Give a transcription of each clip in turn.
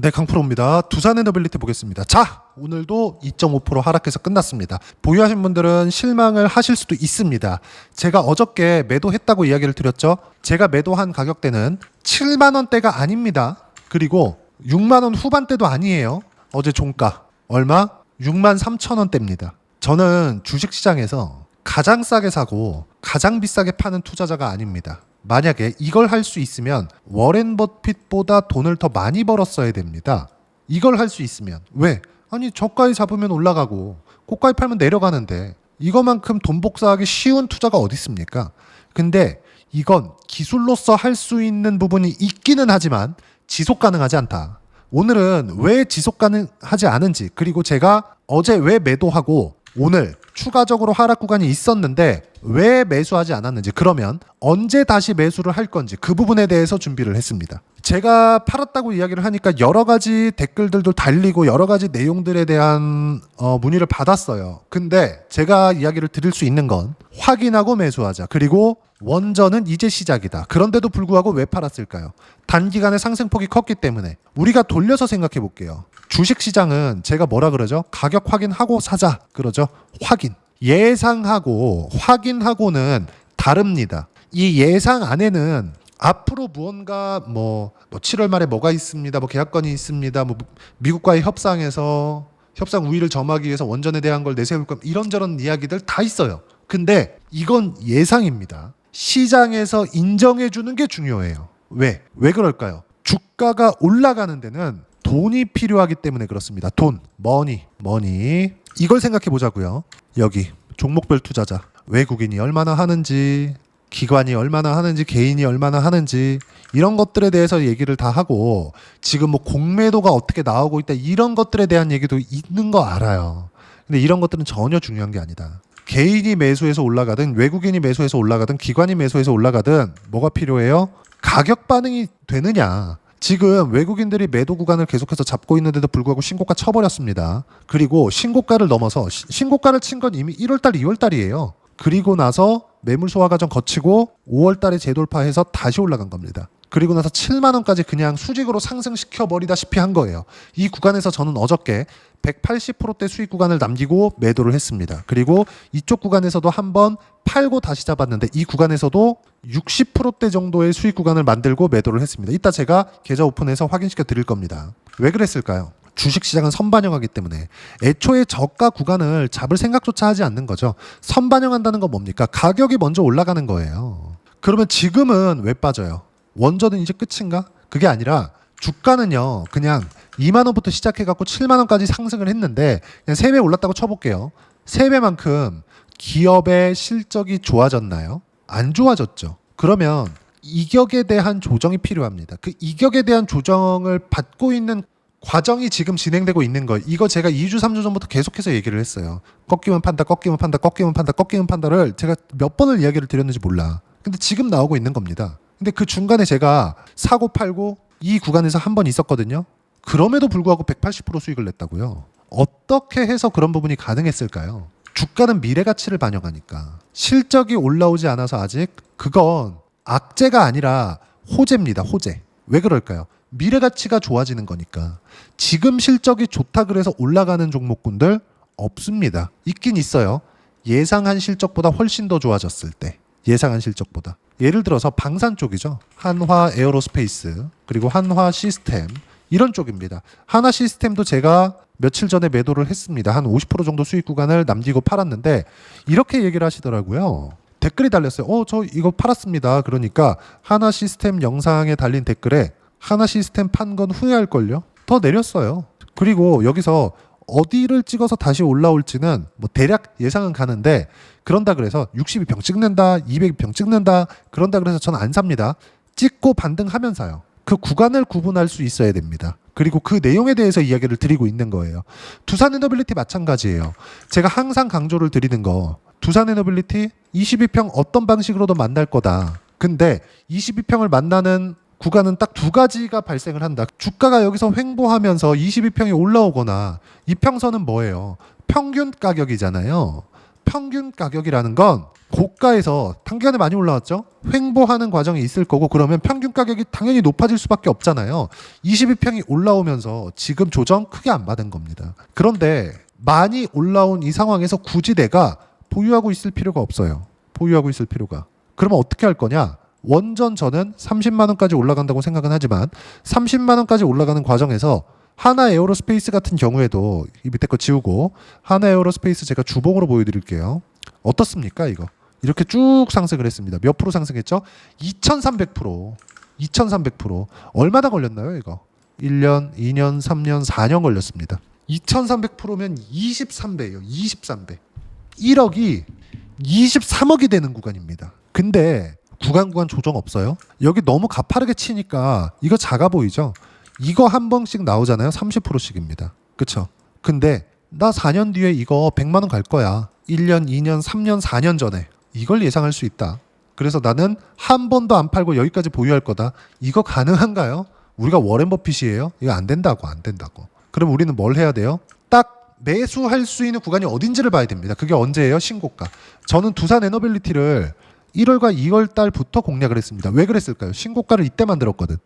네, 강프로입니다. 두산 에너빌리티 보겠습니다. 자, 오늘도 2.5% 하락해서 끝났습니다. 보유하신 분들은 실망을 하실 수도 있습니다. 제가 어저께 매도했다고 이야기를 드렸죠. 제가 매도한 가격대는 7만 원대가 아닙니다. 그리고 6만 원 후반대도 아니에요. 어제 종가 얼마? 6만 3천 원대입니다. 저는 주식시장에서 가장 싸게 사고 가장 비싸게 파는 투자자가 아닙니다. 만약에 이걸 할 수 있으면 워렌 버핏보다 돈을 더 많이 벌었어야 됩니다. 이걸 할 수 있으면. 왜? 아니 저가에 잡으면 올라가고 고가에 팔면 내려가는데 이거만큼 돈 복사하기 쉬운 투자가 어디 있습니까? 근데 이건 기술로서 할 수 있는 부분이 있기는 하지만 지속 가능하지 않다. 오늘은 왜 지속 가능하지 않은지, 그리고 제가 어제 왜 매도하고 오늘 추가적으로 하락 구간이 있었는데 왜 매수하지 않았는지, 그러면 언제 다시 매수를 할 건지 그 부분에 대해서 준비를 했습니다. 제가 팔았다고 이야기를 하니까 여러 가지 댓글들도 달리고 여러 가지 내용들에 대한 문의를 받았어요. 근데 제가 이야기를 드릴 수 있는 건 확인하고 매수하자. 그리고 원전은 이제 시작이다. 그런데도 불구하고 왜 팔았을까요? 단기간에 상승폭이 컸기 때문에. 우리가 돌려서 생각해 볼게요. 주식시장은 제가 뭐라 그러죠? 가격 확인하고 사자 그러죠. 확인. 예상하고 확인하고는 다릅니다. 이 예상 안에는 앞으로 무언가 7월 말에 뭐가 있습니다. 계약건이 있습니다. 미국과의 협상에서 협상 우위를 점하기 위해서 원전에 대한 걸 내세울 것, 이런저런 이야기들 다 있어요. 근데 이건 예상입니다. 시장에서 인정해 주는 게 중요해요. 왜 그럴까요? 주가가 올라가는 데는 돈이 필요하기 때문에 그렇습니다. 돈, 머니. 이걸 생각해 보자고요. 여기 종목별 투자자, 외국인이 얼마나 하는지, 기관이 얼마나 하는지, 개인이 얼마나 하는지, 이런 것들에 대해서 얘기를 다 하고, 지금 공매도가 어떻게 나오고 있다, 이런 것들에 대한 얘기도 있는 거 알아요. 근데 이런 것들은 전혀 중요한 게 아니다. 개인이 매수해서 올라가든 외국인이 매수해서 올라가든 기관이 매수해서 올라가든 뭐가 필요해요? 가격 반응이 되느냐. 지금 외국인들이 매도 구간을 계속해서 잡고 있는데도 불구하고 신고가 쳐버렸습니다. 그리고 신고가를 넘어서 신고가를 친 건 이미 1월달, 2월달이에요. 그리고 나서 매물 소화 과정 거치고 5월달에 재돌파해서 다시 올라간 겁니다. 그리고 나서 7만 원까지 그냥 수직으로 상승시켜 버리다시피 한 거예요. 이 구간에서 저는 어저께 180%대 수익 구간을 남기고 매도를 했습니다. 그리고 이쪽 구간에서도 한번 팔고 다시 잡았는데 이 구간에서도 60%대 정도의 수익 구간을 만들고 매도를 했습니다. 이따 제가 계좌 오픈해서 확인시켜 드릴 겁니다. 왜 그랬을까요? 주식시장은 선반영하기 때문에 애초에 저가 구간을 잡을 생각조차 하지 않는 거죠. 선반영한다는 건 뭡니까? 가격이 먼저 올라가는 거예요. 그러면 지금은 왜 빠져요? 원전은 이제 끝인가? 그게 아니라 주가는요, 그냥 2만 원부터 시작해갖고 7만 원까지 상승을 했는데 그냥 3배 올랐다고 쳐볼게요. 3배만큼 기업의 실적이 좋아졌나요? 안 좋아졌죠. 그러면 이격에 대한 조정이 필요합니다. 그 이격에 대한 조정을 받고 있는 과정이 지금 진행되고 있는 거예요. 이거 제가 2주, 3주 전부터 계속해서 얘기를 했어요. 꺾이면 판다, 꺾이면 판다, 꺾이면 판다, 꺾이면 판다를 제가 몇 번을 이야기를 드렸는지 몰라. 근데 지금 나오고 있는 겁니다. 근데 그 중간에 제가 사고 팔고 이 구간에서 한 번 있었거든요. 그럼에도 불구하고 180% 수익을 냈다고요. 어떻게 해서 그런 부분이 가능했을까요? 주가는 미래 가치를 반영하니까. 실적이 올라오지 않아서 아직 그건 악재가 아니라 호재입니다. 호재. 왜 그럴까요? 미래 가치가 좋아지는 거니까. 지금 실적이 좋다 그래서 올라가는 종목군들 없습니다. 있긴 있어요. 예상한 실적보다 훨씬 더 좋아졌을 때. 예상한 실적보다. 예를 들어서 방산 쪽이죠. 한화 에어로스페이스, 그리고 한화 시스템, 이런 쪽입니다. 한화 시스템도 제가 며칠 전에 매도를 했습니다. 한 50% 정도 수익 구간을 남기고 팔았는데 이렇게 얘기를 하시더라고요. 댓글이 달렸어요. 저 이거 팔았습니다. 그러니까 한화 시스템 영상에 달린 댓글에 하나 시스템 판 건 후회할걸요? 더 내렸어요. 그리고 여기서 어디를 찍어서 다시 올라올지는 대략 예상은 가는데, 그런다 그래서 62평 찍는다, 200평 찍는다, 그런다 그래서 저는 안 삽니다. 찍고 반등하면 사요. 그 구간을 구분할 수 있어야 됩니다. 그리고 그 내용에 대해서 이야기를 드리고 있는 거예요. 두산 에너빌리티 마찬가지예요. 제가 항상 강조를 드리는 거, 두산 에너빌리티 22평 어떤 방식으로도 만날 거다. 근데 22평을 만나는 구간은 딱 두 가지가 발생을 한다. 주가가 여기서 횡보하면서 22평이 올라오거나, 이평선은 뭐예요? 평균 가격이잖아요. 평균 가격이라는 건 고가에서 단기간에 많이 올라왔죠. 횡보하는 과정이 있을 거고 그러면 평균 가격이 당연히 높아질 수밖에 없잖아요. 22평이 올라오면서 지금 조정 크게 안 받은 겁니다. 그런데 많이 올라온 이 상황에서 굳이 내가 보유하고 있을 필요가 없어요. 보유하고 있을 필요가. 그러면 어떻게 할 거냐? 원전 저는 30만 원까지 올라간다고 생각은 하지만 30만 원까지 올라가는 과정에서 하나 에어로스페이스 같은 경우에도 이 밑에 거 지우고 하나 에어로스페이스 제가 주봉으로 보여드릴게요. 어떻습니까 이거? 이렇게 쭉 상승을 했습니다. 몇 프로 상승했죠? 2300%. 2300%. 얼마나 걸렸나요 이거? 1년, 2년, 3년, 4년 걸렸습니다. 2300%면 23배예요. 23배. 1억이 23억이 되는 구간입니다. 근데 구간 조정 없어요. 여기 너무 가파르게 치니까 이거 작아 보이죠? 이거 한 번씩 나오잖아요. 30%씩입니다. 그쵸? 근데 나 4년 뒤에 이거 100만 원 갈 거야. 1년, 2년, 3년, 4년 전에. 이걸 예상할 수 있다. 그래서 나는 한 번도 안 팔고 여기까지 보유할 거다. 이거 가능한가요? 우리가 워렌 버핏이에요? 이거 안 된다고. 그럼 우리는 뭘 해야 돼요? 딱 매수할 수 있는 구간이 어딘지를 봐야 됩니다. 그게 언제예요? 신고가. 저는 두산 에너빌리티를 1월과 2월 달부터 공략을 했습니다. 왜 그랬을까요? 신고가를 이때 만들었거든.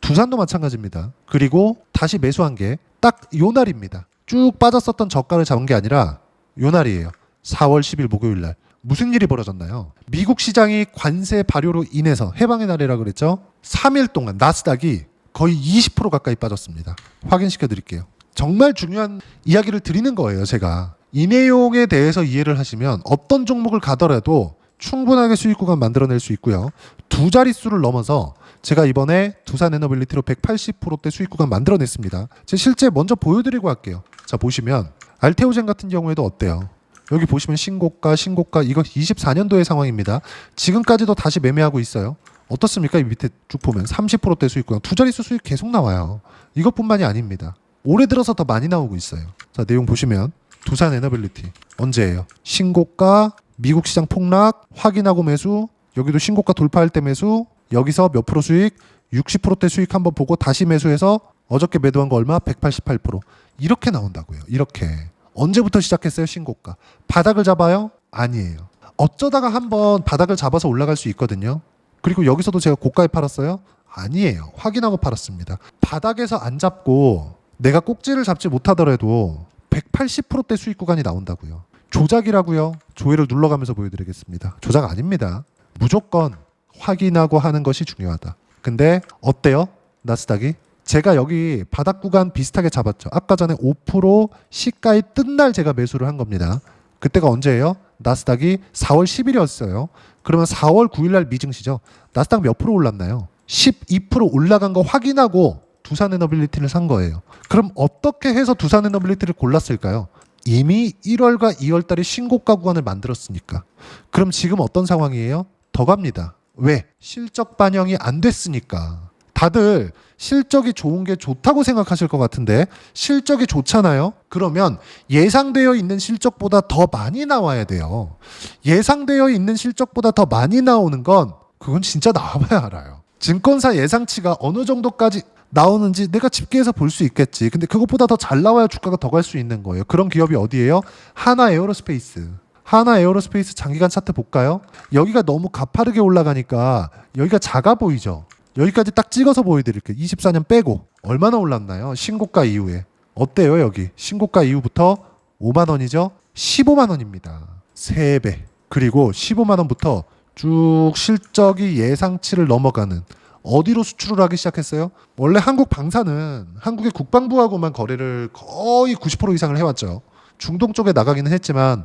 두산도 마찬가지입니다. 그리고 다시 매수한 게 딱 요 날입니다. 쭉 빠졌었던 저가를 잡은 게 아니라 요 날이에요. 4월 10일 목요일 날. 무슨 일이 벌어졌나요? 미국 시장이 관세 발효로 인해서 해방의 날이라 그랬죠. 3일 동안 나스닥이 거의 20% 가까이 빠졌습니다. 확인시켜 드릴게요. 정말 중요한 이야기를 드리는 거예요. 제가 이 내용에 대해서 이해를 하시면 어떤 종목을 가더라도 충분하게 수익 구간 만들어낼 수 있고요. 두 자릿수를 넘어서 제가 이번에 두산 에너빌리티로 180%대 수익 구간 만들어냈습니다. 제가 실제 먼저 보여드리고 할게요. 자, 보시면 알테오젠 같은 경우에도 어때요? 여기 보시면 신고가 이거 24년도의 상황입니다. 지금까지도 다시 매매하고 있어요. 어떻습니까? 이 밑에 쭉 보면 30%대 수익 구간, 두 자릿수 수익 계속 나와요. 이것뿐만이 아닙니다. 올해 들어서 더 많이 나오고 있어요. 자, 내용 보시면 두산 에너빌리티 언제예요? 신고가, 미국 시장 폭락, 확인하고 매수, 여기도 신고가 돌파할 때 매수, 여기서 몇 프로 수익, 60%대 수익 한번 보고 다시 매수해서 어저께 매도한 거 얼마? 188%. 이렇게 나온다고요. 이렇게. 언제부터 시작했어요? 신고가. 바닥을 잡아요? 아니에요. 어쩌다가 한번 바닥을 잡아서 올라갈 수 있거든요. 그리고 여기서도 제가 고가에 팔았어요? 아니에요. 확인하고 팔았습니다. 바닥에서 안 잡고 내가 꼭지를 잡지 못하더라도 180%대 수익 구간이 나온다고요. 조작이라고요? 조회를 눌러가면서 보여드리겠습니다. 조작 아닙니다. 무조건 확인하고 하는 것이 중요하다. 근데 어때요? 나스닥이? 제가 여기 바닥 구간 비슷하게 잡았죠. 아까 전에 5% 시가에 뜬 날 제가 매수를 한 겁니다. 그때가 언제예요? 나스닥이 4월 10일이었어요. 그러면 4월 9일 날 미증시죠. 나스닥 몇 프로 올랐나요? 12% 올라간 거 확인하고 두산 에너빌리티를 산 거예요. 그럼 어떻게 해서 두산 에너빌리티를 골랐을까요? 이미 1월과 2월 달에 신고가 구간을 만들었으니까. 그럼 지금 어떤 상황이에요? 더 갑니다. 왜? 실적 반영이 안 됐으니까. 다들 실적이 좋은 게 좋다고 생각하실 것 같은데 실적이 좋잖아요. 그러면 예상되어 있는 실적보다 더 많이 나와야 돼요. 예상되어 있는 실적보다 더 많이 나오는 건 그건 진짜 나와봐야 알아요. 증권사 예상치가 어느 정도까지 나오는지 내가 집계해서 볼 수 있겠지. 근데 그것보다 더 잘 나와야 주가가 더 갈 수 있는 거예요. 그런 기업이 어디예요? 하나 에어로스페이스. 하나 에어로스페이스 장기간 차트 볼까요? 여기가 너무 가파르게 올라가니까 여기가 작아 보이죠? 여기까지 딱 찍어서 보여드릴게요. 24년 빼고 얼마나 올랐나요? 신고가 이후에. 어때요 여기? 신고가 이후부터 5만 원이죠? 15만 원입니다. 3배. 그리고 15만 원부터 쭉 실적이 예상치를 넘어가는 어디로 수출을 하기 시작했어요? 원래 한국 방사는 한국의 국방부하고만 거래를 거의 90% 이상을 해왔죠. 중동 쪽에 나가기는 했지만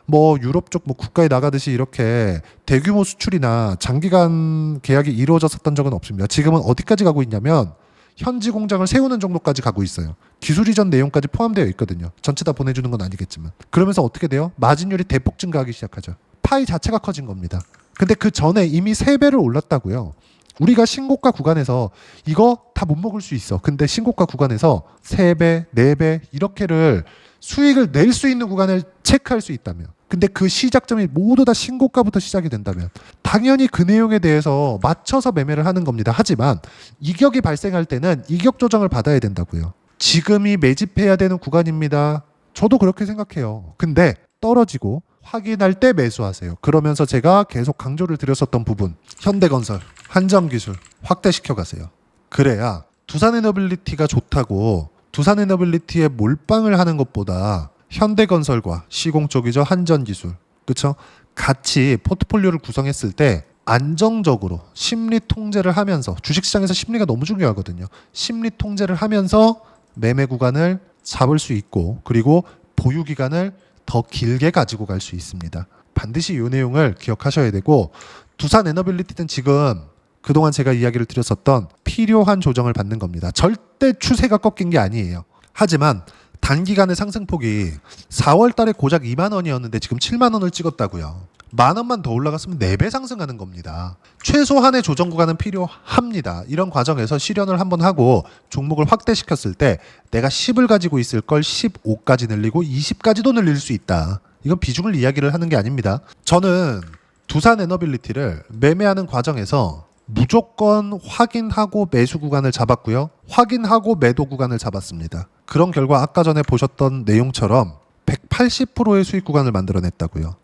뭐 유럽 쪽 뭐 국가에 나가듯이 이렇게 대규모 수출이나 장기간 계약이 이루어졌었던 적은 없습니다. 지금은 어디까지 가고 있냐면 현지 공장을 세우는 정도까지 가고 있어요. 기술 이전 내용까지 포함되어 있거든요. 전체 다 보내주는 건 아니겠지만. 그러면서 어떻게 돼요? 마진율이 대폭 증가하기 시작하죠. 파이 자체가 커진 겁니다. 근데 그 전에 이미 3배를 올랐다고요. 우리가 신고가 구간에서 이거 다 못 먹을 수 있어. 근데 신고가 구간에서 3배, 4배 이렇게를 수익을 낼 수 있는 구간을 체크할 수 있다면, 근데 그 시작점이 모두 다 신고가부터 시작이 된다면 당연히 그 내용에 대해서 맞춰서 매매를 하는 겁니다. 하지만 이격이 발생할 때는 이격 조정을 받아야 된다고요. 지금이 매집해야 되는 구간입니다. 저도 그렇게 생각해요. 근데 떨어지고 확인할 때 매수하세요. 그러면서 제가 계속 강조를 드렸었던 부분, 현대건설, 한정기술 확대시켜 가세요. 그래야 두산에너빌리티가 좋다고 두산에너빌리티에 몰빵을 하는 것보다 현대건설과 시공 쪽이죠. 한전기술. 그렇죠? 같이 포트폴리오를 구성했을 때 안정적으로 심리 통제를 하면서 주식시장에서 심리가 너무 중요하거든요. 심리 통제를 하면서 매매 구간을 잡을 수 있고 그리고 보유 기간을 더 길게 가지고 갈 수 있습니다. 반드시 이 내용을 기억하셔야 되고 두산에너빌리티는 지금 그동안 제가 이야기를 드렸었던 필요한 조정을 받는 겁니다. 절대 추세가 꺾인 게 아니에요. 하지만 단기간의 상승폭이 4월 달에 고작 2만 원이었는데 지금 7만 원을 찍었다고요. 만 원만 더 올라갔으면 4배 상승하는 겁니다. 최소한의 조정 구간은 필요합니다. 이런 과정에서 실현을 한번 하고 종목을 확대시켰을 때 내가 10을 가지고 있을 걸 15까지 늘리고 20까지도 늘릴 수 있다. 이건 비중을 이야기를 하는 게 아닙니다. 저는 두산에너빌리티를 매매하는 과정에서 무조건 확인하고 매수 구간을 잡았고요. 확인하고 매도 구간을 잡았습니다. 그런 결과 아까 전에 보셨던 내용처럼 180%의 수익 구간을 만들어냈다고요.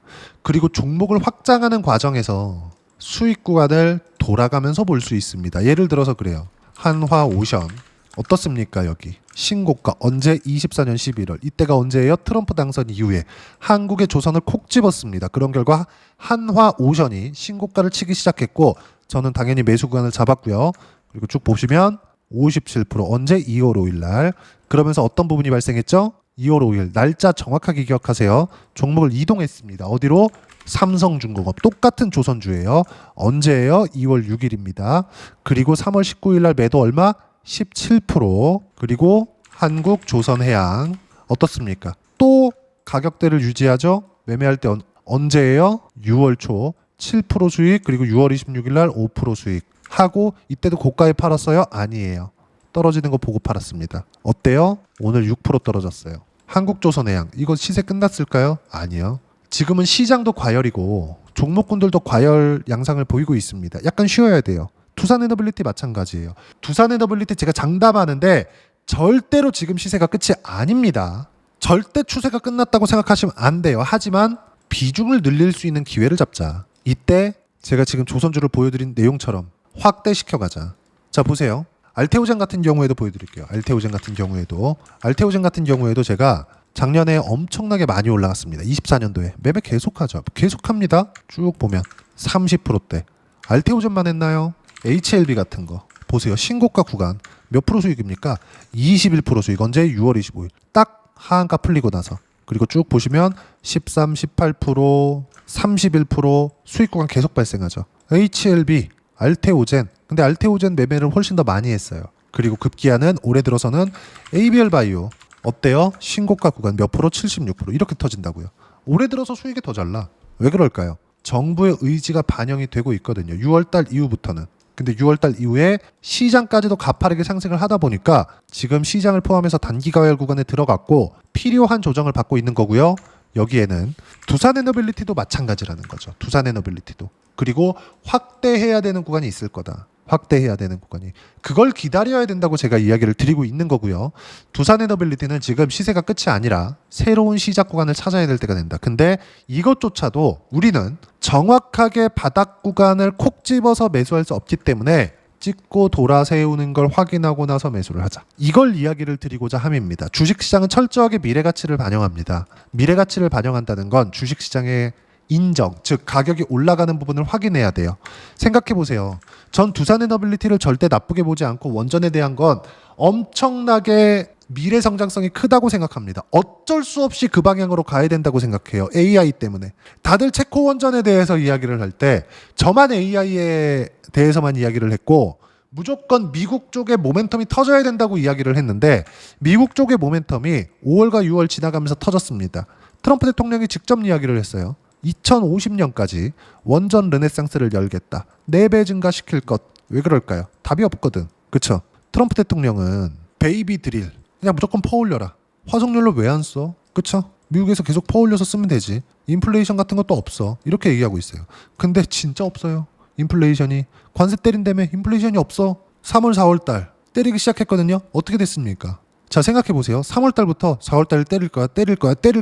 그리고 종목을 확장하는 과정에서 수익 구간을 돌아가면서 볼 수 있습니다. 예를 들어서 그래요. 한화오션 어떻습니까? 여기 신고가 언제? 24년 11월. 이때가 언제예요? 트럼프 당선 이후에 한국의 조선을 콕 집었습니다. 그런 결과 한화오션이 신고가를 치기 시작했고 저는 당연히 매수 구간을 잡았고요. 그리고 쭉 보시면 57% 언제? 2월 5일 날. 그러면서 어떤 부분이 발생했죠? 2월 5일 날짜 정확하게 기억하세요. 종목을 이동했습니다. 어디로? 삼성중공업. 똑같은 조선주예요. 언제예요? 2월 6일입니다. 그리고 3월 19일 날 매도 얼마? 17%. 그리고 한국조선해양 어떻습니까? 또 가격대를 유지하죠. 매매할 때 언제예요? 6월 초 7% 수익. 그리고 6월 26일 날 5% 수익 하고 이때도 고가에 팔았어요? 아니에요. 떨어지는 거 보고 팔았습니다. 어때요? 오늘 6% 떨어졌어요. 한국조선해양 이거 시세 끝났을까요? 아니요. 지금은 시장도 과열이고 종목군들도 과열 양상을 보이고 있습니다. 약간 쉬어야 돼요. 두산에너빌리티 마찬가지예요. 두산에너빌리티 제가 장담하는데 절대로 지금 시세가 끝이 아닙니다. 절대 추세가 끝났다고 생각하시면 안 돼요. 하지만 비중을 늘릴 수 있는 기회를 잡자. 이때 제가 지금 조선주를 보여드린 내용처럼 확대시켜가자. 자 보세요. 알테오젠 같은 경우에도 보여드릴게요. 알테오젠 같은 경우에도 제가 작년에 엄청나게 많이 올라갔습니다. 24년도에 매매 계속하죠. 계속합니다. 쭉 보면 30%대. 알테오젠만 했나요? HLB 같은 거 보세요. 신고가 구간 몇 프로 수익입니까? 21% 수익. 언제? 6월 25일. 딱 하한가 풀리고 나서. 그리고 쭉 보시면 13, 18%, 31% 수익 구간 계속 발생하죠. HLB, 알테오젠. 근데 알테오젠 매매를 훨씬 더 많이 했어요. 그리고 급기야는 올해 들어서는 ABL 바이오 어때요? 신고가 구간 몇 프로? 76% 이렇게 터진다고요. 올해 들어서 수익이 더 잘 나. 왜 그럴까요? 정부의 의지가 반영이 되고 있거든요. 6월달 이후부터는. 근데 6월달 이후에 시장까지도 가파르게 상승을 하다 보니까 지금 시장을 포함해서 단기 과열 구간에 들어갔고 필요한 조정을 받고 있는 거고요. 여기에는 두산에너빌리티도 마찬가지라는 거죠. 두산에너빌리티도. 그리고 확대해야 되는 구간이 있을 거다. 확대해야 되는 구간이. 그걸 기다려야 된다고 제가 이야기를 드리고 있는 거고요. 두산에너빌리티는 지금 시세가 끝이 아니라 새로운 시작 구간을 찾아야 될 때가 된다. 근데 이것조차도 우리는 정확하게 바닥 구간을 콕 집어서 매수할 수 없기 때문에 찍고 돌아 세우는 걸 확인하고 나서 매수를 하자. 이걸 이야기를 드리고자 함입니다. 주식시장은 철저하게 미래가치를 반영합니다. 미래가치를 반영한다는 건 주식시장의 인정, 즉 가격이 올라가는 부분을 확인해야 돼요. 생각해 보세요. 전 두산에너빌리티를 절대 나쁘게 보지 않고 원전에 대한 건 엄청나게 미래 성장성이 크다고 생각합니다. 어쩔 수 없이 그 방향으로 가야 된다고 생각해요. AI 때문에. 다들 체코 원전에 대해서 이야기를 할 때 저만 AI에 대해서만 이야기를 했고 무조건 미국 쪽의 모멘텀이 터져야 된다고 이야기를 했는데 미국 쪽의 모멘텀이 5월과 6월 지나가면서 터졌습니다. 트럼프 대통령이 직접 이야기를 했어요. 2050년까지 원전 르네상스를 열겠다. 4배 증가시킬 것. 왜 그럴까요? 답이 없거든. 그쵸? 트럼프 대통령은 베이비 드릴 그냥 무조건 퍼올려라. 화석연료 왜 안 써? 그쵸? 미국에서 계속 퍼올려서 쓰면 되지. 인플레이션 같은 것도 없어. 이렇게 얘기하고 있어요. 근데 진짜 없어요. 인플레이션이. 관세 때린다며 인플레이션이 없어. 3월 4월 달 때리기 시작했거든요. 어떻게 됐습니까? 자 생각해보세요. 3월 달부터 4월 달 때릴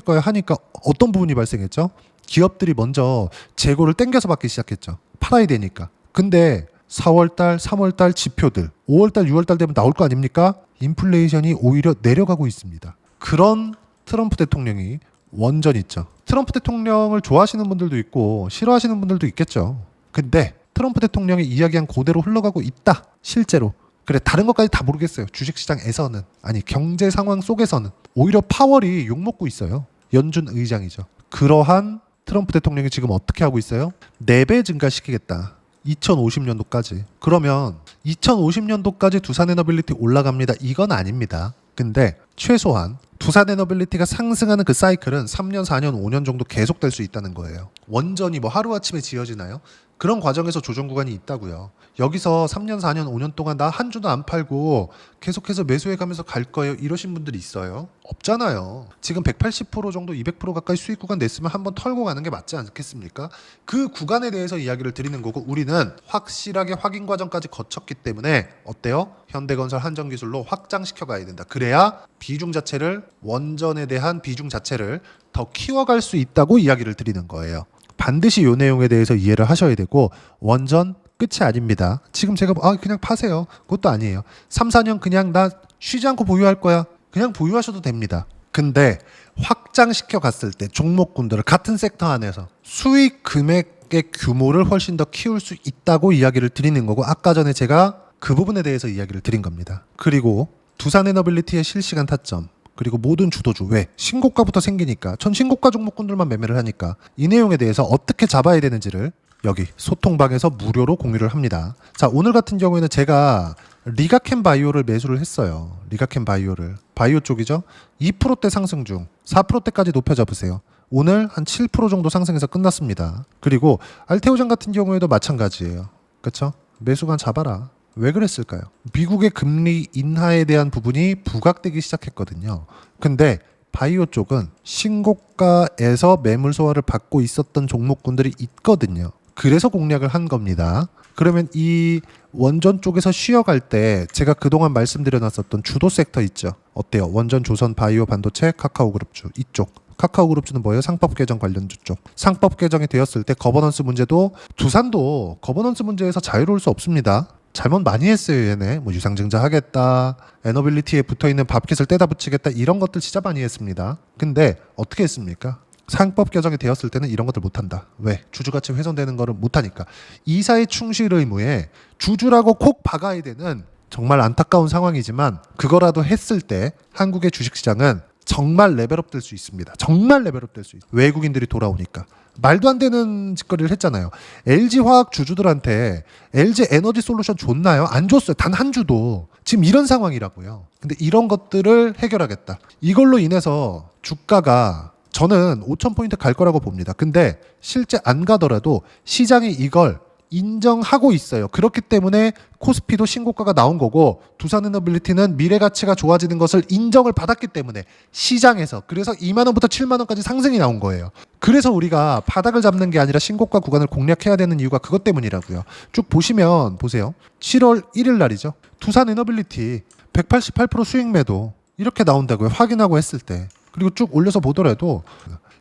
거야 하니까 어떤 부분이 발생했죠? 기업들이 먼저 재고를 땡겨서 받기 시작했죠. 팔아야 되니까. 근데 4월달, 3월달 지표들, 5월달, 6월달 되면 나올 거 아닙니까? 인플레이션이 오히려 내려가고 있습니다. 그런 트럼프 대통령이 원전 있죠. 트럼프 대통령을 좋아하시는 분들도 있고 싫어하시는 분들도 있겠죠. 근데 트럼프 대통령이 이야기한 그대로 흘러가고 있다. 실제로. 그래, 다른 것까지 다 모르겠어요. 주식시장에서는. 아니, 경제 상황 속에서는. 오히려 파월이 욕먹고 있어요. 연준 의장이죠. 그러한 트럼프 대통령이 지금 어떻게 하고 있어요? 4배 증가시키겠다. 2050년도까지. 그러면 2050년도까지 두산에너빌리티 올라갑니다. 이건 아닙니다. 근데 최소한 두산에너빌리티가 상승하는 그 사이클은 3년, 4년, 5년 정도 계속될 수 있다는 거예요. 원전이 뭐 하루아침에 지어지나요? 그런 과정에서 조정 구간이 있다고요. 여기서 3년, 4년, 5년 동안 나 한 주도 안 팔고 계속해서 매수해 가면서 갈 거예요. 이러신 분들이 있어요. 없잖아요. 지금 180% 정도 200% 가까이 수익 구간 냈으면 한번 털고 가는 게 맞지 않겠습니까? 그 구간에 대해서 이야기를 드리는 거고 우리는 확실하게 확인 과정까지 거쳤기 때문에 어때요? 현대건설 한전기술로 확장시켜 가야 된다. 그래야 비중 자체를 원전에 대한 비중 자체를 더 키워갈 수 있다고 이야기를 드리는 거예요. 반드시 이 내용에 대해서 이해를 하셔야 되고 원전 끝이 아닙니다. 지금 제가 그냥 파세요. 그것도 아니에요. 3, 4년 그냥 나 쉬지 않고 보유할 거야. 그냥 보유하셔도 됩니다. 근데 확장시켜 갔을 때 종목군들을 같은 섹터 안에서 수익 금액의 규모를 훨씬 더 키울 수 있다고 이야기를 드리는 거고 아까 전에 제가 그 부분에 대해서 이야기를 드린 겁니다. 그리고 두산에너빌리티의 실시간 타점 그리고 모든 주도주 왜 신고가부터 생기니까 전 신고가 종목군들만 매매를 하니까 이 내용에 대해서 어떻게 잡아야 되는지를 여기 소통방에서 무료로 공유를 합니다. 자, 오늘 같은 경우에는 제가 리가켄 바이오를 매수를 했어요. 리가켄 바이오를 바이오 쪽이죠. 2%대 상승 중 4%대까지 높여 잡으세요. 오늘 한 7% 정도 상승해서 끝났습니다. 그리고 알테오전 같은 경우에도 마찬가지예요. 그렇죠? 매수관 잡아라. 왜 그랬을까요? 미국의 금리 인하에 대한 부분이 부각되기 시작했거든요. 근데 바이오 쪽은 신고가에서 매물 소화를 받고 있었던 종목군들이 있거든요. 그래서 공략을 한 겁니다. 그러면 이 원전 쪽에서 쉬어갈 때 제가 그동안 말씀드려놨었던 주도 섹터 있죠. 어때요? 원전, 조선, 바이오, 반도체, 카카오그룹주 이쪽. 카카오그룹주는 뭐예요? 상법 개정 관련주 쪽. 상법 개정이 되었을 때 거버넌스 문제도 두산도 거버넌스 문제에서 자유로울 수 없습니다. 잘못 많이 했어요. 얘네 뭐 유상증자 하겠다, 에너빌리티에 붙어있는 밥깃을 떼다 붙이겠다 이런 것들 진짜 많이 했습니다. 근데 어떻게 했습니까? 상법 개정이 되었을 때는 이런 것들 못한다. 왜? 주주가치 훼손되는 거를 못하니까. 이사의 충실 의무에 주주라고 콕 박아야 되는 정말 안타까운 상황이지만 그거라도 했을 때 한국의 주식시장은 정말 레벨업 될 수 있습니다. 정말 레벨업 될 수 있어요. 외국인들이 돌아오니까. 말도 안 되는 짓거리를 했잖아요. LG화학 주주들한테 LG 에너지 솔루션 줬나요? 안 줬어요. 단 한 주도. 지금 이런 상황이라고요. 근데 이런 것들을 해결하겠다. 이걸로 인해서 주가가 저는 5,000포인트 갈 거라고 봅니다. 근데 실제 안 가더라도 시장이 이걸 인정하고 있어요. 그렇기 때문에 코스피도 신고가가 나온 거고 두산에너빌리티는 미래 가치가 좋아지는 것을 인정을 받았기 때문에 시장에서 그래서 2만 원부터 7만 원까지 상승이 나온 거예요. 그래서 우리가 바닥을 잡는 게 아니라 신고가 구간을 공략해야 되는 이유가 그것 때문이라고요. 쭉 보시면 보세요. 7월 1일 날이죠. 두산에너빌리티 188% 수익 매도 이렇게 나온다고요. 확인하고 했을 때. 그리고 쭉 올려서 보더라도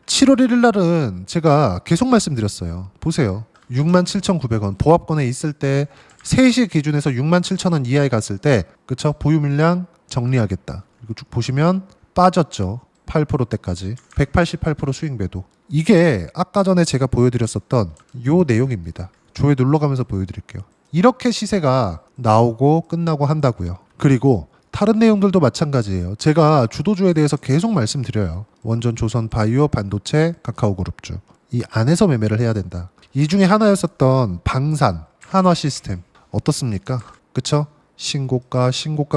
7월 1일 날은 제가 계속 말씀드렸어요. 보세요. 67,900원 보합권에 있을 때 3시 기준에서 67,000원 이하에 갔을 때 그쵸? 보유 물량 정리하겠다. 그리고 쭉 보시면 빠졌죠. 8%대까지 188% 수익 매도. 이게 아까 전에 제가 보여드렸었던 요 내용입니다. 조회 눌러가면서 보여드릴게요. 이렇게 시세가 나오고 끝나고 한다고요. 그리고 다른 내용들도 마찬가지예요. 제가 주도주에 대해서 계속 말씀드려요. 원전, 조선, 바이오, 반도체, 카카오그룹주. 이 안에서 매매를 해야 된다. 이 중에 하나였었던 방산, 한화시스템 어떻습니까? 그쵸? 신고가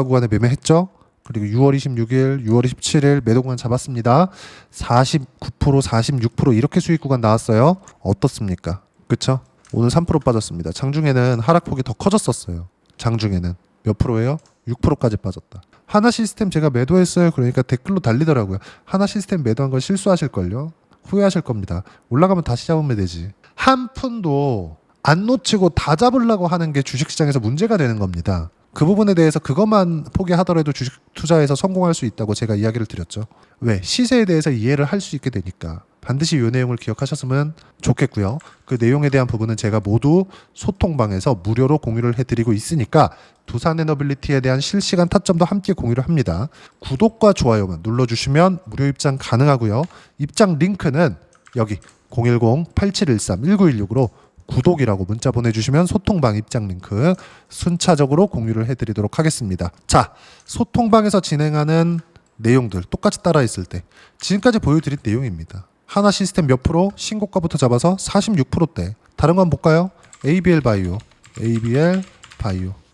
구간에 매매했죠? 그리고 6월 26일, 6월 27일 매도 구간 잡았습니다. 49%, 46% 이렇게 수익 구간 나왔어요. 어떻습니까? 그쵸? 오늘 3% 빠졌습니다. 장중에는 하락폭이 더 커졌었어요. 장중에는 몇 프로예요? 6%까지 빠졌다. 하나시스템 제가 매도했어요. 그러니까 댓글로 달리더라고요. 하나시스템 매도한 걸 실수하실걸요? 후회하실 겁니다. 올라가면 다시 잡으면 되지. 한 푼도 안 놓치고 다 잡으려고 하는 게 주식시장에서 문제가 되는 겁니다. 그 부분에 대해서 그것만 포기하더라도 주식 투자에서 성공할 수 있다고 제가 이야기를 드렸죠. 왜? 시세에 대해서 이해를 할 수 있게 되니까. 반드시 이 내용을 기억하셨으면 좋겠고요. 그 내용에 대한 부분은 제가 모두 소통방에서 무료로 공유를 해드리고 있으니까 두산 에너빌리티에 대한 실시간 타점도 함께 공유를 합니다. 구독과 좋아요만 눌러주시면 무료 입장 가능하고요. 입장 링크는 여기 010-8713-1916으로 구독이라고 문자 보내주시면 소통방 입장 링크 순차적으로 공유를 해드리도록 하겠습니다. 자, 소통방에서 진행하는 내용들 똑같이 따라 있을 때 지금까지 보여드린 내용입니다. 하나 시스템 몇 프로 신고가부터 잡아서 46%대. 다른 거 한번 볼까요? ABL 바이오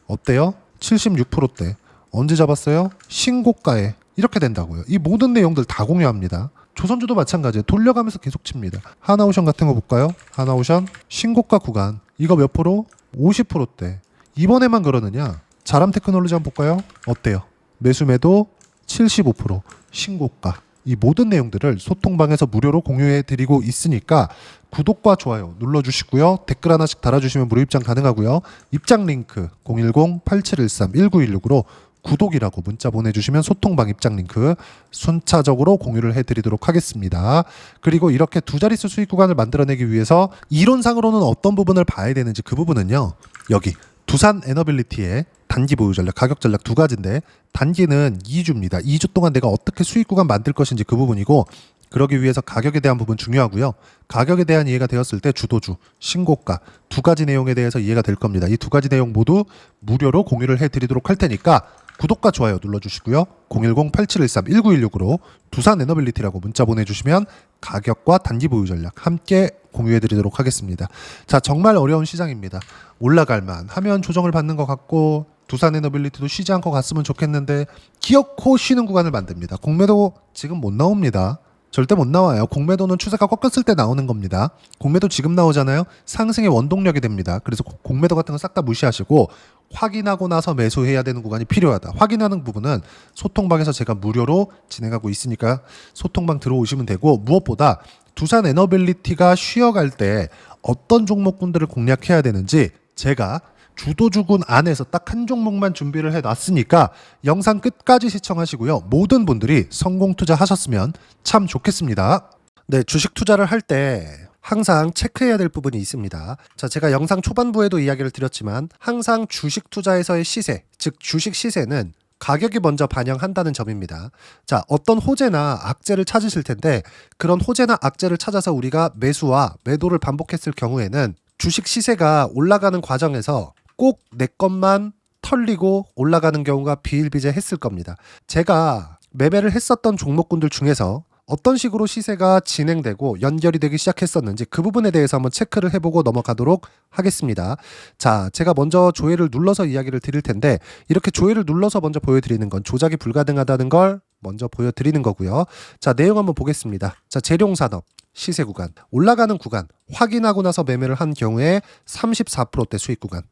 어때요? 76%대. 언제 잡았어요? 신고가에. 이렇게 된다고요. 이 모든 내용들 다 공유합니다. 조선주도 마찬가지예요. 돌려가면서 계속 칩니다. 하나오션 같은 거 볼까요? 하나오션 신고가 구간 이거 몇 프로? 50%대. 이번에만 그러느냐? 자람 테크놀로지 한번 볼까요? 어때요? 매수매도 75% 신고가. 이 모든 내용들을 소통방에서 무료로 공유해 드리고 있으니까 구독과 좋아요 눌러주시고요. 댓글 하나씩 달아주시면 무료 입장 가능하고요. 입장 링크 010-8713-1916으로 구독이라고 문자 보내주시면 소통방 입장 링크 순차적으로 공유를 해드리도록 하겠습니다. 그리고 이렇게 두 자릿수 수익 구간을 만들어내기 위해서 이론상으로는 어떤 부분을 봐야 되는지 그 부분은요. 여기 두산 에너빌리티의 단기 보유 전략, 가격 전략 두 가지인데 단기는 2주입니다. 2주 동안 내가 어떻게 수익 구간 만들 것인지 그 부분이고 그러기 위해서 가격에 대한 부분 중요하고요. 가격에 대한 이해가 되었을 때 주도주, 신고가 두 가지 내용에 대해서 이해가 될 겁니다. 이 두 가지 내용 모두 무료로 공유를 해드리도록 할 테니까 구독과 좋아요 눌러주시고요. 010-8713-1916으로 두산 에너빌리티라고 문자 보내주시면 가격과 단기 보유 전략 함께 공유해드리도록 하겠습니다. 자, 정말 어려운 시장입니다. 올라갈만 하면 조정을 받는 것 같고 두산 에너빌리티도 쉬지 않고 갔으면 좋겠는데 기어코 쉬는 구간을 만듭니다. 공매도 지금 못 나옵니다. 절대 못 나와요. 공매도는 추세가 꺾였을 때 나오는 겁니다. 공매도 지금 나오잖아요. 상승의 원동력이 됩니다. 그래서 공매도 같은 거 싹 다 무시하시고 확인하고 나서 매수해야 되는 구간이 필요하다. 확인하는 부분은 소통방에서 제가 무료로 진행하고 있으니까 소통방 들어오시면 되고 무엇보다 두산 에너빌리티가 쉬어갈 때 어떤 종목군들을 공략해야 되는지 제가 주도주군 안에서 딱 한 종목만 준비를 해놨으니까 영상 끝까지 시청하시고요. 모든 분들이 성공 투자하셨으면 참 좋겠습니다. 네, 주식 투자를 할 때 항상 체크해야 될 부분이 있습니다. 자, 제가 영상 초반부에도 이야기를 드렸지만 항상 주식 투자에서의 시세, 즉 주식 시세는 가격이 먼저 반영한다는 점입니다. 자, 어떤 호재나 악재를 찾으실 텐데 그런 호재나 악재를 찾아서 우리가 매수와 매도를 반복했을 경우에는 주식 시세가 올라가는 과정에서 꼭 내 것만 털리고 올라가는 경우가 비일비재했을 겁니다. 제가 매매를 했었던 종목군들 중에서 어떤 식으로 시세가 진행되고 연결이 되기 시작했었는지 그 부분에 대해서 한번 체크를 해보고 넘어가도록 하겠습니다. 자, 제가 먼저 조회를 눌러서 이야기를 드릴 텐데 이렇게 조회를 눌러서 먼저 보여드리는 건 조작이 불가능하다는 걸 먼저 보여드리는 거고요. 자, 내용 한번 보겠습니다. 자, 재룡산업 시세 구간, 올라가는 구간 확인하고 나서 매매를 한 경우에 34%대 수익 구간.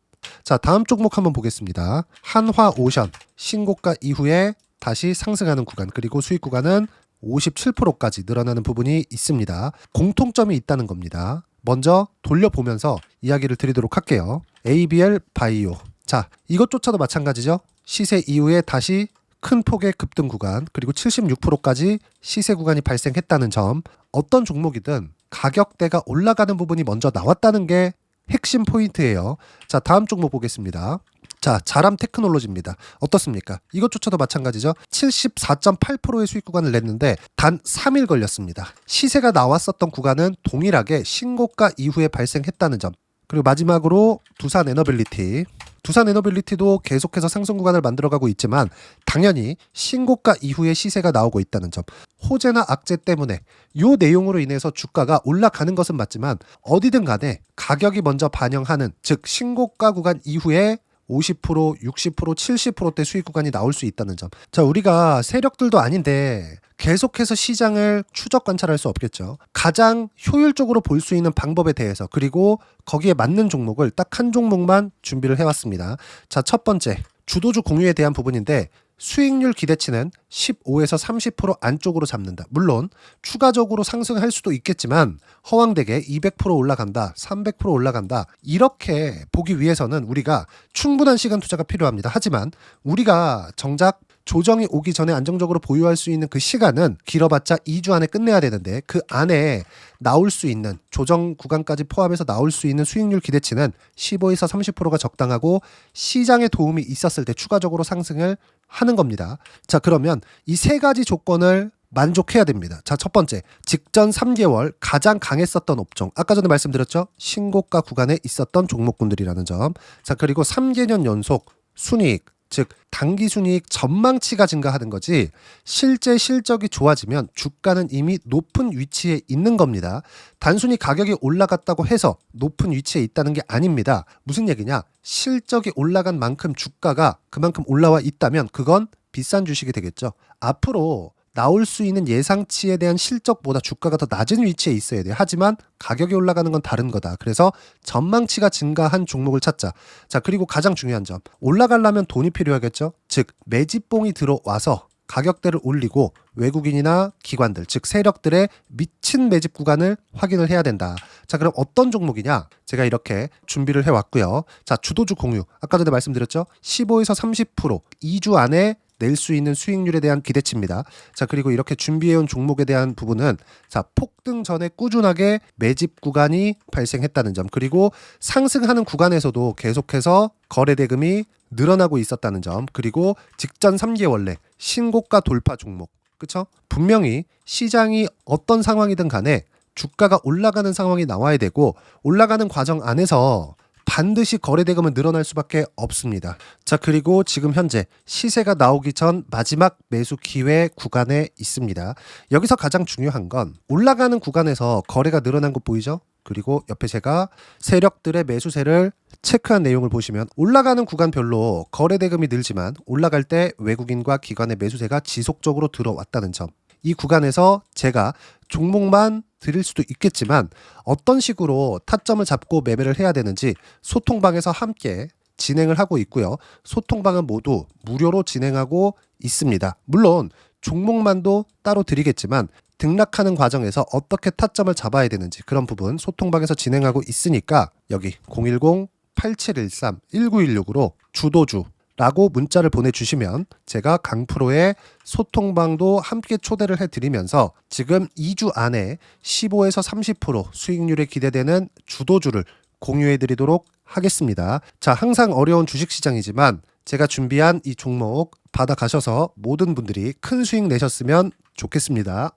자, 다음 종목 한번 보겠습니다. 한화오션 신고가 이후에 다시 상승하는 구간, 그리고 수익 구간은 57%까지 늘어나는 부분이 있습니다. 공통점이 있다는 겁니다. 먼저 돌려보면서 이야기를 드리도록 할게요. ABL 바이오. 자, 이것조차도 마찬가지죠. 시세 이후에 다시 큰 폭의 급등 구간, 그리고 76%까지 시세 구간이 발생했다는 점. 어떤 종목이든 가격대가 올라가는 부분이 먼저 나왔다는 게 핵심 포인트예요. 자, 다음 종목 보겠습니다. 자, 자람 테크놀로지입니다. 어떻습니까? 이것조차도 마찬가지죠. 74.8%의 수익 구간을 냈는데 단 3일 걸렸습니다. 시세가 나왔었던 구간은 동일하게 신고가 이후에 발생했다는 점. 그리고 마지막으로 두산 에너빌리티. 두산 에너빌리티도 계속해서 상승 구간을 만들어가고 있지만 당연히 신고가 이후에 시세가 나오고 있다는 점. 호재나 악재 때문에 이 내용으로 인해서 주가가 올라가는 것은 맞지만 어디든 간에 가격이 먼저 반영하는, 즉 신고가 구간 이후에 50%, 60%, 70%대 수익 구간이 나올 수 있다는 점. 자, 우리가 세력들도 아닌데 계속해서 시장을 추적 관찰할 수 없겠죠. 가장 효율적으로 볼 수 있는 방법에 대해서, 그리고 거기에 맞는 종목을 딱 한 종목만 준비를 해왔습니다. 자, 첫 번째 주도주 공유에 대한 부분인데 수익률 기대치는 15에서 30% 안쪽으로 잡는다. 물론 추가적으로 상승할 수도 있겠지만 허황되게 200% 올라간다, 300% 올라간다, 이렇게 보기 위해서는 우리가 충분한 시간 투자가 필요합니다. 하지만 우리가 정작 조정이 오기 전에 안정적으로 보유할 수 있는 그 시간은 길어봤자 2주 안에 끝내야 되는데 그 안에 나올 수 있는 조정 구간까지 포함해서 나올 수 있는 수익률 기대치는 15에서 30%가 적당하고 시장에 도움이 있었을 때 추가적으로 상승을 하는 겁니다. 자, 그러면 이 세 가지 조건을 만족해야 됩니다. 자, 첫 번째, 직전 3개월 가장 강했었던 업종. 아까 전에 말씀드렸죠? 신고가 구간에 있었던 종목군들이라는 점. 자, 그리고 3개년 연속 순이익, 즉 단기 순이익 전망치가 증가하는 거지 실제 실적이 좋아지면 주가는 이미 높은 위치에 있는 겁니다. 단순히 가격이 올라갔다고 해서 높은 위치에 있다는 게 아닙니다. 무슨 얘기냐? 실적이 올라간 만큼 주가가 그만큼 올라와 있다면 그건 비싼 주식이 되겠죠. 앞으로 나올 수 있는 예상치에 대한 실적보다 주가가 더 낮은 위치에 있어야 돼요. 하지만 가격이 올라가는 건 다른 거다. 그래서 전망치가 증가한 종목을 찾자. 자, 그리고 가장 중요한 점. 올라가려면 돈이 필요하겠죠. 즉 매집봉이 들어와서 가격대를 올리고 외국인이나 기관들, 즉 세력들의 미친 매집 구간을 확인을 해야 된다. 자, 그럼 어떤 종목이냐? 제가 이렇게 준비를 해왔고요. 자, 주도주 공유. 아까 전에 말씀드렸죠. 15에서 30% 2주 안에 낼 수 있는 수익률에 대한 기대치입니다. 자, 그리고 이렇게 준비해온 종목에 대한 부분은 자, 폭등 전에 꾸준하게 매집 구간이 발생했다는 점, 그리고 상승하는 구간에서도 계속해서 거래 대금이 늘어나고 있었다는 점, 그리고 직전 3개월 내 신고가 돌파 종목. 그쵸? 분명히 시장이 어떤 상황이든 간에 주가가 올라가는 상황이 나와야 되고 올라가는 과정 안에서 반드시 거래 대금은 늘어날 수밖에 없습니다. 자, 그리고 지금 현재 시세가 나오기 전 마지막 매수 기회 구간에 있습니다. 여기서 가장 중요한 건 올라가는 구간에서 거래가 늘어난 거 보이죠? 그리고 옆에 제가 세력들의 매수세를 체크한 내용을 보시면 올라가는 구간별로 거래 대금이 늘지만 올라갈 때 외국인과 기관의 매수세가 지속적으로 들어왔다는 점. 이 구간에서 제가 종목만 드릴 수도 있겠지만 어떤 식으로 타점을 잡고 매매를 해야 되는지 소통방에서 함께 진행을 하고 있고요. 소통방은 모두 무료로 진행하고 있습니다. 물론 종목만도 따로 드리겠지만 등락하는 과정에서 어떻게 타점을 잡아야 되는지 그런 부분 소통방에서 진행하고 있으니까 여기 010-8713-1916으로 주도주 라고 문자를 보내주시면 제가 강프로의 소통방도 함께 초대를 해드리면서 지금 2주 안에 15에서 30% 수익률이 기대되는 주도주를 공유해드리도록 하겠습니다. 자, 항상 어려운 주식시장이지만 제가 준비한 이 종목 받아가셔서 모든 분들이 큰 수익 내셨으면 좋겠습니다.